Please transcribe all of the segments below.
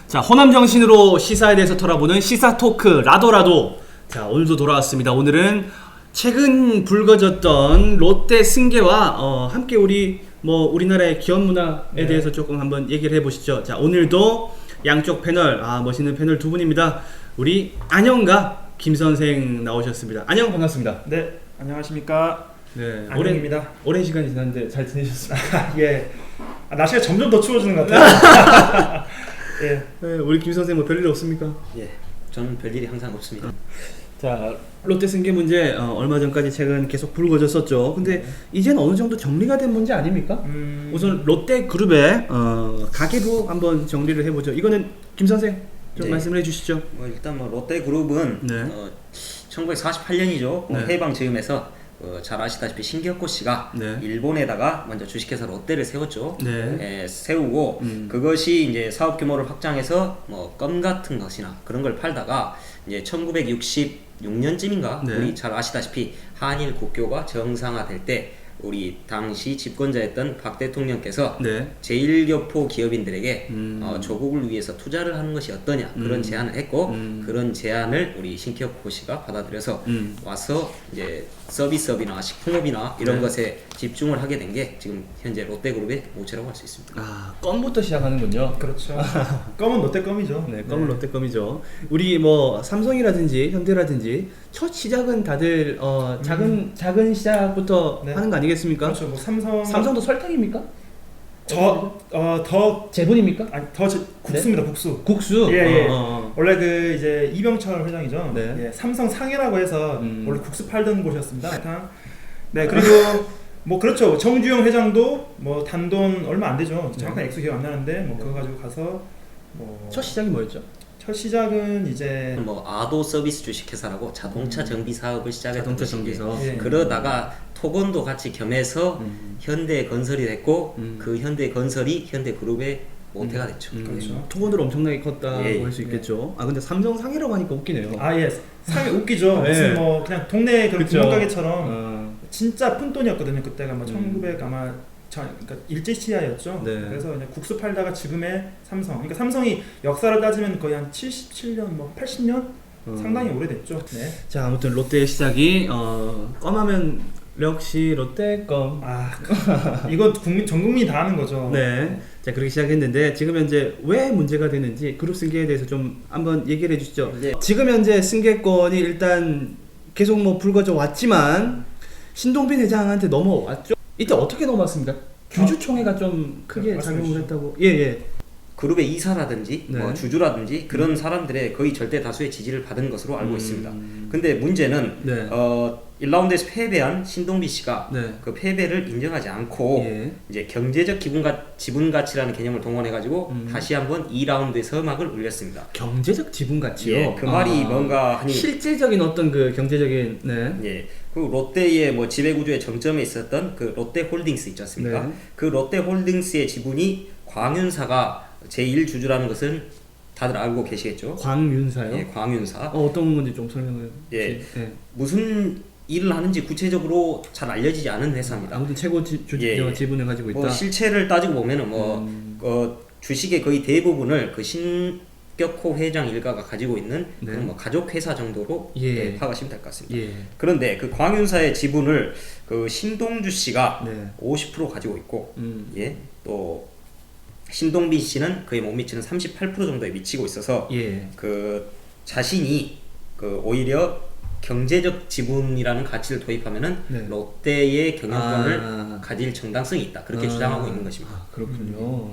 자, 호남 정신으로 시사에 대해서 털어보는 시사 토크 라도라도. 자, 오늘도 돌아왔습니다. 오늘은 최근 불거졌던 롯데 승계와 함께 우리나라의 기업 문화에 대해서 조금 한번 얘기를 해보시죠. 자, 오늘도 양쪽 패널, 멋있는 패널 두 분입니다. 우리 안영과 김 선생 나오셨습니다. 안영 반갑습니다. 네, 안녕하십니까. 네, 안영입니다. 오랜 시간이 지났는데 잘 지내셨습니까? 예. 날씨가 점점 더 추워지는 것 같아요. 예. 네, 우리 김 선생 뭐 별일 없습니까? 예, 저는 별일이 항상 없습니다. 자, 롯데 승계 문제 얼마 전까지 최근 계속 불거졌었죠. 근데 이제는 어느 정도 정리가 된 문제 아닙니까? 우선 롯데 그룹의 가계부 한번 정리를 해보죠. 이거는 김 선생 좀 네. 말씀을 해주시죠. 일단 롯데 그룹은 네. 1948년이죠. 네. 해방 즈음에서 잘 아시다시피 신격호 씨가 네. 일본에다가 먼저 주식회사 롯데를 세웠죠. 네. 세우고 그것이 이제 사업 규모를 확장해서 껌 같은 것이나 그런 걸 팔다가 이제 1966년쯤인가 네. 우리 잘 아시다시피 한일 국교가 정상화될 때 우리 당시 집권자였던 박 대통령께서 네. 제1교포 기업인들에게 조국을 위해서 투자를 하는 것이 어떠냐 그런 제안을 했고 그런 제안을 우리 신격호 씨가 받아들여서 와서 이제 서비스업이나 식품업이나 이런 네. 것에 집중을 하게 된 게 지금 현재 롯데그룹의 모체라고 할 수 있습니다. 껌부터 시작하는군요. 그렇죠. 껌은 롯데 껌이죠. 네, 껌은 롯데 껌이죠. 우리 삼성이라든지 현대라든지 첫 시작은 다들 작은 시작부터 네. 하는 거 아니겠습니까? 그렇죠. 뭐 삼성도 설탕입니까? 더 제분입니까? 국수입니다. 국수. 국수. 예. 원래 그 이제 이병철 회장이죠. 네. 예, 삼성 상해라고 해서 원래 국수 팔던 곳이었습니다. 네, 그리고 뭐 그렇죠. 정주영 회장도 뭐 단돈 얼마 안 되죠. 정확한 액수 기억 안 나는데 뭐 그거 가지고 가서 첫 시작이 뭐였죠? 첫 시작은 이제 아도 서비스 주식회사라고 자동차 정비 사업을 시작했던 자동차 것이지. 정비사. 예. 그러다가 토건도 같이 겸해서 현대건설이 됐고 그 현대건설이 현대그룹의 모태가 됐죠. 그렇죠. 토건으로 엄청나게 컸다고 예. 할 수 있겠죠. 근데 삼성 상해라고 하니까 웃기네요. 예. 상해 웃기죠. 네. 무슨 뭐 그냥 동네 그런 그쵸. 구멍가게처럼 진짜 푼 돈이었거든요. 그때가 뭐 1900 아마 그러니까 일제시대였죠. 네. 그래서 그냥 국수 팔다가 지금의 삼성. 그러니까 삼성이 역사를 따지면 거의 한 77년, 뭐 80년 상당히 오래됐죠. 네. 자, 아무튼 롯데의 시작이 껌하면 역시 롯데 껌. 이건 전 국민이 다 아는 거죠. 네. 자, 그렇게 시작했는데 지금 현재 왜 문제가 되는지 그룹 승계에 대해서 좀 한번 얘기를 해주시죠. 네. 지금 현재 승계권이 일단 계속 불거져 왔지만 신동빈 회장한테 넘어왔죠. 이때 어떻게 넘어왔습니까? 규주총회가 좀 크게 작용을 했다고. 예. 그룹의 이사라든지 네. 주주라든지 그런 사람들의 거의 절대 다수의 지지를 받은 것으로 알고 있습니다. 근데 문제는 네. 1라운드에서 패배한 신동빈 씨가 네. 그 패배를 인정하지 않고 예. 이제 경제적 지분 가치라는 개념을 동원해 가지고 다시 한번 2라운드에 서막을 울렸습니다. 경제적 지분 가치요. 예, 그 말이 뭔가 하니 실질적인 어떤 그 경제적인 예. 그 롯데의 지배 구조의 정점에 있었던 그 롯데홀딩스 있지 않습니까? 네. 그 롯데홀딩스의 지분이 광윤사가 제1주주라는 것을 다들 알고 계시겠죠? 광윤사요? 예, 광윤사. 어떤 건지 좀 설명을. 예. 무슨 일을 하는지 구체적으로 잘 알려지지 않은 회사입니다. 아무튼 최고 예. 지분을 가지고 있다. 실체를 따지고 보면은 주식의 거의 대부분을 그 신격호 회장 일가가 가지고 있는 네. 그런 가족 회사 정도로 예. 파악하시면 될 것 같습니다. 예. 그런데 그 광윤사의 지분을 그 신동주 씨가 네. 50% 가지고 있고, 예. 또 신동빈 씨는 그에 못 미치는 38% 정도에 미치고 있어서 예. 그 자신이 그 오히려 경제적 지분이라는 가치를 도입하면은 네. 롯데의 경영권을 가질 정당성이 있다. 그렇게 주장하고 있는 것입니다. 그렇군요.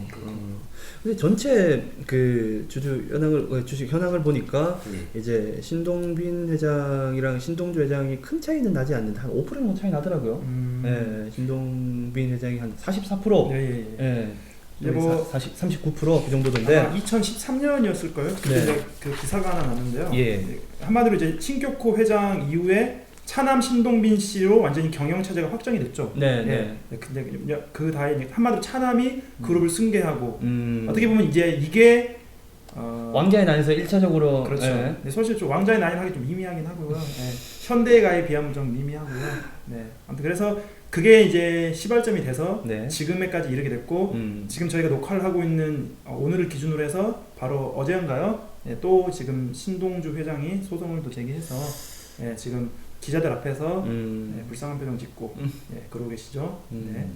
근데 전체 그 주식 현황을 보니까 이제 신동빈 회장이랑 신동주 회장이 큰 차이는 나지 않는데 한 5% 정도 차이 나더라고요. 예, 신동빈 회장이 한 44%. 예. 예, 뭐 39%그 정도던데. 아마 2013년이었을 거예요. 그때 네. 이제 그 기사가 하나 났는데요. 예. 한마디로 이제 신격호 회장 이후에 차남 신동빈 씨로 완전히 경영 체제가 확정이 됐죠. 네. 근데 그 다음에 한마디로 차남이 그룹을 승계하고 어떻게 보면 이제 이게 왕자의 난에서 1차적으로 그렇죠. 예. 네, 사실 좀 왕자의 나이는 하기 좀 미미하긴 하고요. 현대가에 비하면 좀 미미하고요. 네. 아무튼 그래서 그게 이제 시발점이 돼서 네. 지금에까지 이르게 됐고 지금 저희가 녹화를 하고 있는 오늘을 기준으로 해서 바로 어제인가요? 예, 또 지금 신동주 회장이 소송을 또 제기해서 예, 지금 기자들 앞에서 예, 불쌍한 표정 짓고 예, 그러고 계시죠. 네.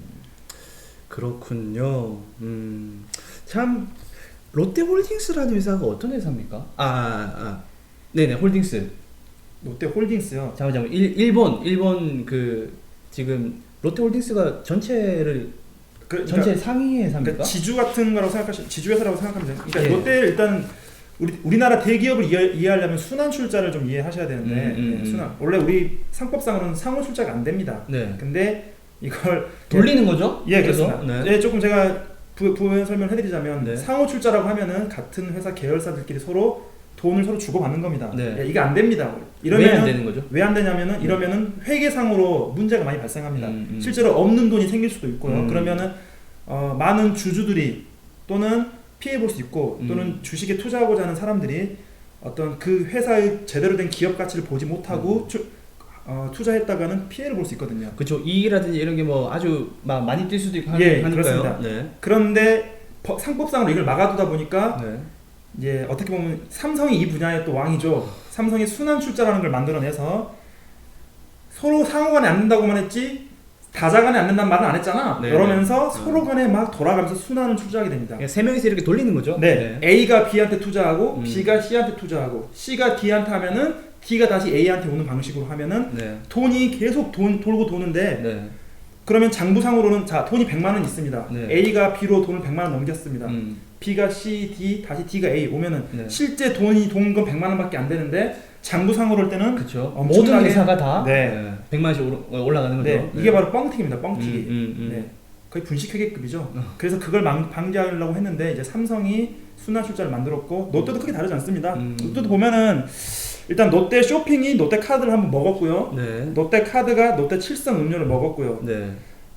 그렇군요. 참 롯데홀딩스라는 회사가 어떤 회사입니까? 네네 홀딩스. 롯데홀딩스요. 잠깐만 일본 그 지금 롯데홀딩스가 전체를 전체 상위 회사입니까? 그러니까 지주 같은 거라고 지주 회사라고 생각하면 돼요. 그러니까 네. 롯데 일단 우리나라 대기업을 이해하려면 순환 출자를 좀 이해하셔야 되는데 순환 원래 우리 상법상으로는 상호 출자가 안 됩니다. 네. 근데 이걸 돌리는 거죠? 예, 그래서? 그렇습니다. 네. 예, 조금 제가 부연 설명을 해드리자면 네. 상호 출자라고 하면은 같은 회사 계열사들끼리 서로 돈을 서로 주고 받는 겁니다. 네. 예, 이게 안 됩니다. 왜 안 되는 거죠? 왜 안 되냐면은 이러면은 회계상으로 문제가 많이 발생합니다. 음. 실제로 없는 돈이 생길 수도 있고요. 음. 그러면은 많은 주주들이 또는 피해 볼 수 있고 또는 주식에 투자하고자 하는 사람들이 어떤 그 회사의 제대로 된 기업 가치를 보지 못하고 투자했다가는 피해를 볼 수 있거든요. 그렇죠. 이익이라든지 이런 게 뭐 아주 막 많이 뛸 수도 있고 예, 하니까요. 그렇습니다. 네. 그런데 상법상으로 이걸 막아두다 보니까 네. 이제 어떻게 보면 삼성이 이 분야의 또 왕이죠. 삼성이 순환 출자라는 걸 만들어내서 서로 상호간에 안 된다고만 했지 다자간에 안 된다는 말은 안 했잖아. 네, 이러면서 네. 서로 간에 막 돌아가면서 순환을 출자하게 됩니다. 그러니까 세 명이서 이렇게 돌리는 거죠? 네. A가 B한테 투자하고 음. B가 C한테 투자하고 C가 D한테 하면은 D가 다시 A한테 오는 방식으로 하면은 네. 돈이 계속 돌고 도는데 네. 그러면 장부상으로는 자 돈이 100만 원 있습니다. 네. A가 B로 돈을 100만 원 넘겼습니다. 음. B가 C, D, 다시 D가 A 오면은 네. 실제 돈이 돈 건 100만 원밖에 안 되는데 장부상으로 할 때는 그렇죠. 엄청나게- 모든 회사가 다 네. 100만씩 올라가는 거죠. 네, 이게 바로 뻥튀기입니다. 뻥튀기. 음. 네, 거의 분식회계급이죠. 그래서 그걸 방지하려고 했는데 이제 삼성이 순환 출자를 만들었고 롯데도 크게 다르지 않습니다. 롯데도 보면은 일단 롯데 쇼핑이 롯데 카드를 한번 먹었고요. 네. 롯데 카드가 롯데 칠성 음료를 먹었고요. 네.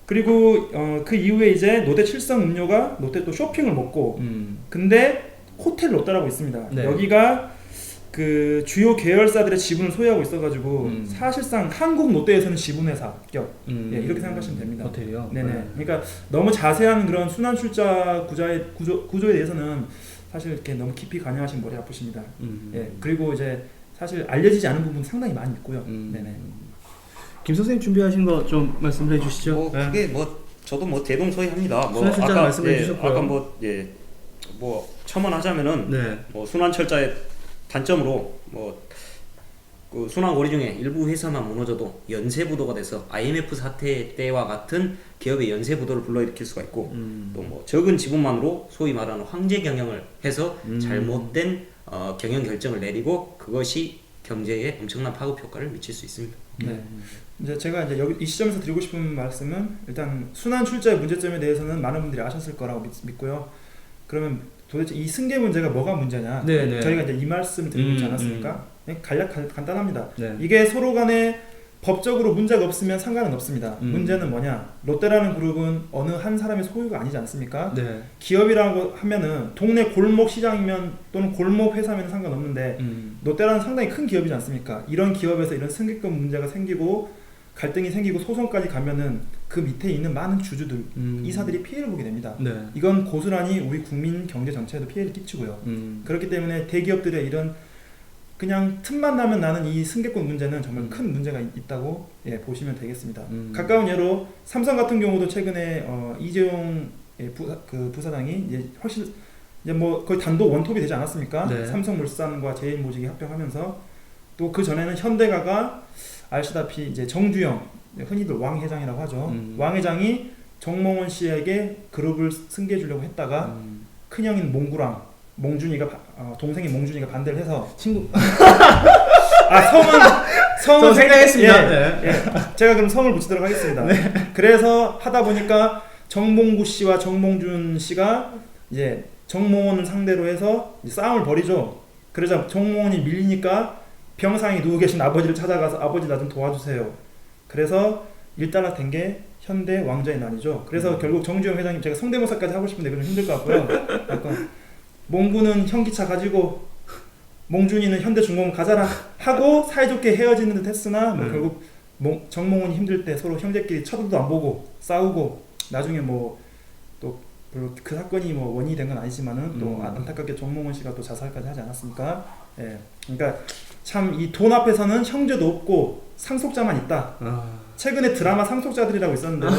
그리고 그 이후에 이제 롯데 칠성 음료가 롯데 또 쇼핑을 먹고 근데 호텔 롯데라고 있습니다. 네. 여기가 그 주요 계열사들의 지분을 소유하고 있어가지고 사실상 한국 롯데에서는 지분회사격 예, 이렇게 생각하시면 됩니다. 호텔이요? 네네. 네. 그러니까 너무 자세한 그런 순환 출자 구조에 대해서는 사실 이렇게 너무 깊이 관여하시면 머리 아프십니다. 예, 그리고 이제 사실 알려지지 않은 부분 상당히 많이 있고요. 네네. 김 선생님 준비하신 거 좀 말씀해 주시죠. 뭐 네. 그게 뭐 저도 뭐 대동소이합니다. 뭐 순환 출자 말씀해 주셨고요. 아까 뭐 첨언하자면은 네. 뭐 순환 철자의 단점으로 그 순환 고리 중에 일부 회사만 무너져도 연쇄 부도가 돼서 IMF 사태 때와 같은 기업의 연쇄 부도를 불러일으킬 수가 있고 또 뭐 적은 지분만으로 소위 말하는 황제 경영을 해서 잘못된 경영 결정을 내리고 그것이 경제에 엄청난 파급 효과를 미칠 수 있습니다. 네. 이제 제가 이제 여기 이 시점에서 드리고 싶은 말씀은 일단 순환 출자의 문제점에 대해서는 많은 분들이 아셨을 거라고 믿고요. 그러면 도대체 이 승계 문제가 뭐가 문제냐? 네. 저희가 이제 이 말씀을 드리고 있지 않았습니까? 간단합니다. 네. 이게 서로 간에 법적으로 문제가 없으면 상관은 없습니다. 문제는 뭐냐? 롯데라는 그룹은 어느 한 사람의 소유가 아니지 않습니까? 네. 기업이라고 하면은 동네 골목 시장이면 또는 골목 회사면 상관없는데 롯데라는 상당히 큰 기업이지 않습니까? 이런 기업에서 이런 승계권 문제가 생기고 갈등이 생기고 소송까지 가면은 그 밑에 있는 많은 주주들, 이사들이 피해를 보게 됩니다. 네. 이건 고스란히 우리 국민 경제 전체에도 피해를 끼치고요. 그렇기 때문에 대기업들의 이런 그냥 틈만 나면 나는 이 승계권 문제는 정말 큰 문제가 있다고 보시면 되겠습니다. 가까운 예로 삼성 같은 경우도 최근에 이재용 부사장이 이제 훨씬 이제 뭐 거의 단독 원톱이 되지 않았습니까? 네. 삼성물산과 제일모직이 합병하면서 또 그 전에는 현대가가 아시다시피 이제 정주영 흔히들 왕 회장이라고 하죠. 왕 회장이 정몽원 씨에게 그룹을 승계해 주려고 했다가 큰형인 몽준이가 동생인 몽준이가 반대를 해서 친구 성은 생각했습니다. 예. 제가 그럼 성을 붙이도록 하겠습니다. 그래서 하다 보니까 정몽구 씨와 정몽준 씨가 이제 정몽원을 상대로 해서 이제 싸움을 벌이죠. 그러자 정몽원이 밀리니까 병상에 누워 계신 아버지를 찾아가서 아버지 나 좀 도와주세요. 그래서 일단락된 게 현대 왕좌의 난이죠. 그래서 결국 정주영 회장님 제가 성대모사까지 하고 싶은데 그건 힘들 것 같고요. 약간 몽구는 현기차 가지고 몽준이는 현대중공업 가자라 하고 사이좋게 헤어지는 듯 했으나 뭐 결국 정몽원이 힘들 때 서로 형제끼리 쳐다도 안 보고 싸우고 나중에 뭐 또 별로 그 사건이 뭐 원인이 된 건 아니지만은 또 안타깝게 정몽원 씨가 또 자살까지 하지 않았습니까? 예. 그러니까 참 이 돈 앞에서는 형제도 없고 상속자만 있다. 최근에 드라마 상속자들이라고 있었는데요.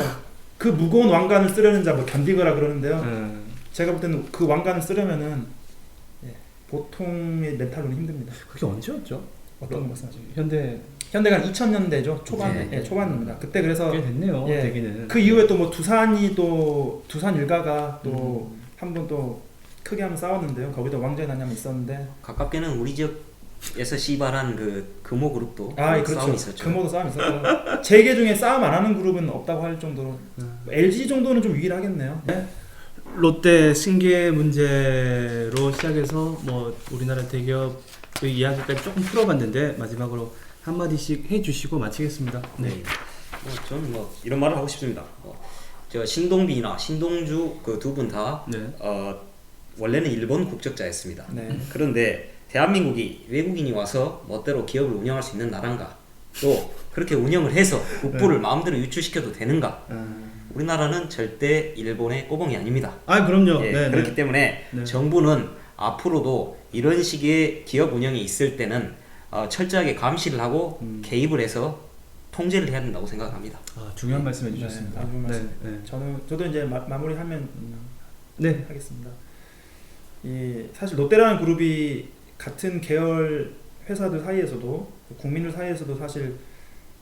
그 무거운 왕관을 쓰려는 자 뭐 견디거라 그러는데요. 제가 볼 때는 그 왕관을 쓰려면은 보통의 멘탈로는 힘듭니다. 그게 언제였죠? 어떤 거 말씀하시죠? 현대가 현대가 2000년대죠. 초반, 네. 예, 초반입니다. 그때 그래서 꽤 됐네요. 예, 되기는. 그 이후에 또 뭐 두산이 또 두산 일가가 또 한 번 또 크게 한번 싸웠는데요. 거기도 왕자의 난장이 있었는데 가깝게는 우리 지역에서 시발한 그 금호 그룹도 그렇죠. 싸움이 있었죠. 금호도 싸움이 있었고 재계 중에 싸움 안 하는 그룹은 없다고 할 정도로 LG 정도는 좀 유일하겠네요. 네. 롯데 승계 문제로 시작해서 뭐 우리나라 대기업의 이야기까지 조금 풀어봤는데 마지막으로 한 마디씩 해주시고 마치겠습니다. 네. 저는 뭐 이런 말을 하고 싶습니다. 저 신동빈이나 신동주 그 두 분 다 네. 원래는 일본 국적자였습니다. 네. 그런데 대한민국이 외국인이 와서 멋대로 기업을 운영할 수 있는 나라인가? 또 그렇게 운영을 해서 국부를 마음대로 유출시켜도 되는가? 우리나라는 절대 일본의 꼬봉이 아닙니다. 그럼요. 예, 네, 그렇기 네. 때문에 네. 정부는 앞으로도 이런 식의 기업 운영이 있을 때는 철저하게 감시를 하고 개입을 해서 통제를 해야 된다고 생각합니다. 중요한 말씀 해주셨습니다. 네, 아주 말씀. 네, 네. 저도 이제 마무리하면 네. 하겠습니다. 이 사실 롯데라는 그룹이 같은 계열 회사들 사이에서도 국민들 사이에서도 사실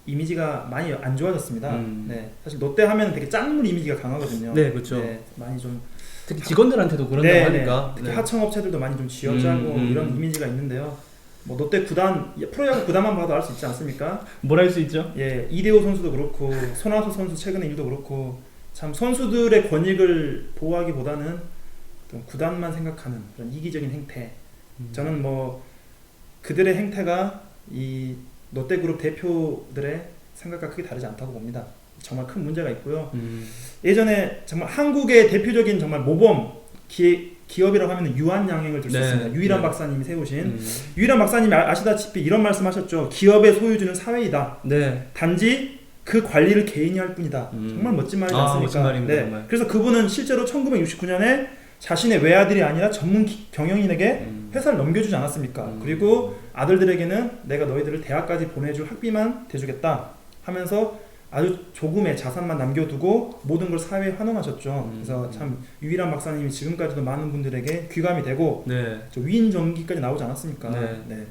이미지가 많이 안 좋아졌습니다. 네, 사실 롯데 하면 되게 짠물 이미지가 강하거든요. 네, 그렇죠. 네, 많이 좀 특히 직원들한테도 그런다고 네, 하니까. 특히 네. 하청업체들도 많이 좀 쥐어짜고 이런 이미지가 있는데요. 뭐 롯데 구단 프로야구 구단만 봐도 알 수 있지 않습니까? 뭘 할 수 있죠? 예, 이대호 선수도 그렇고 손아섭 선수 최근에 일도 그렇고 참 선수들의 권익을 보호하기보다는 좀 구단만 생각하는 그런 이기적인 행태. 저는 뭐 그들의 행태가 이 롯데그룹 대표들의 생각과 크게 다르지 않다고 봅니다. 정말 큰 문제가 있고요. 예전에 정말 한국의 대표적인 정말 모범 기업이라고 하면 유한양행을 들 수 네. 있습니다. 유일한 네. 박사님이 세우신 유일한 박사님이 아시다시피 이런 말씀하셨죠. 기업의 소유주는 사회이다. 네. 단지 그 관리를 개인이 할 뿐이다. 정말 멋진 말이지 않습니까? 멋진 말입니다. 네. 정말. 그래서 그분은 실제로 1969년에 자신의 외아들이 아니라 전문 경영인에게 회사를 넘겨주지 않았습니까? 그리고 아들들에게는 내가 너희들을 대학까지 보내줄 학비만 대주겠다 하면서 아주 조금의 자산만 남겨두고 모든 걸 사회에 환원하셨죠. 그래서 참 유일한 박사님이 지금까지도 많은 분들에게 귀감이 되고 네. 저 위인 전기까지 나오지 않았습니까? 네.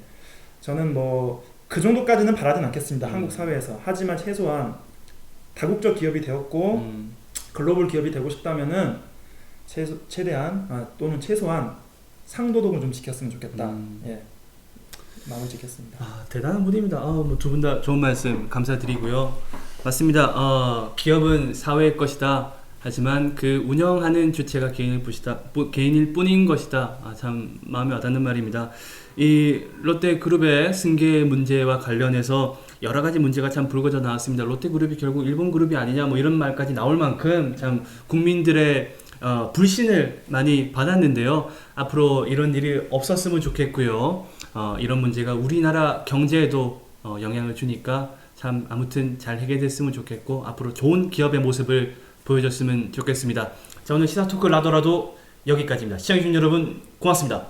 저는 뭐 그 정도까지는 바라진 않겠습니다. 한국 사회에서. 하지만 최소한 다국적 기업이 되었고 글로벌 기업이 되고 싶다면은 최대한 또는 최소한 상도덕을 좀 지켰으면 좋겠다. 예. 마음을 지켰습니다. 대단한 분입니다. 뭐 두 분 다 좋은 말씀 감사드리고요. 맞습니다. 기업은 사회의 것이다. 하지만 그 운영하는 주체가 개인일 뿐인 것이다. 참 마음에 와닿는 말입니다. 이 롯데그룹의 승계 문제와 관련해서 여러 가지 문제가 참 불거져 나왔습니다. 롯데그룹이 결국 일본 그룹이 아니냐 뭐 이런 말까지 나올 만큼 참 국민들의 불신을 많이 받았는데요. 앞으로 이런 일이 없었으면 좋겠고요. 이런 문제가 우리나라 경제에도 영향을 주니까 참 아무튼 잘 해결됐으면 좋겠고 앞으로 좋은 기업의 모습을 보여줬으면 좋겠습니다. 자, 오늘 시사토크 라더라도 여기까지입니다. 시청해주신 여러분 고맙습니다.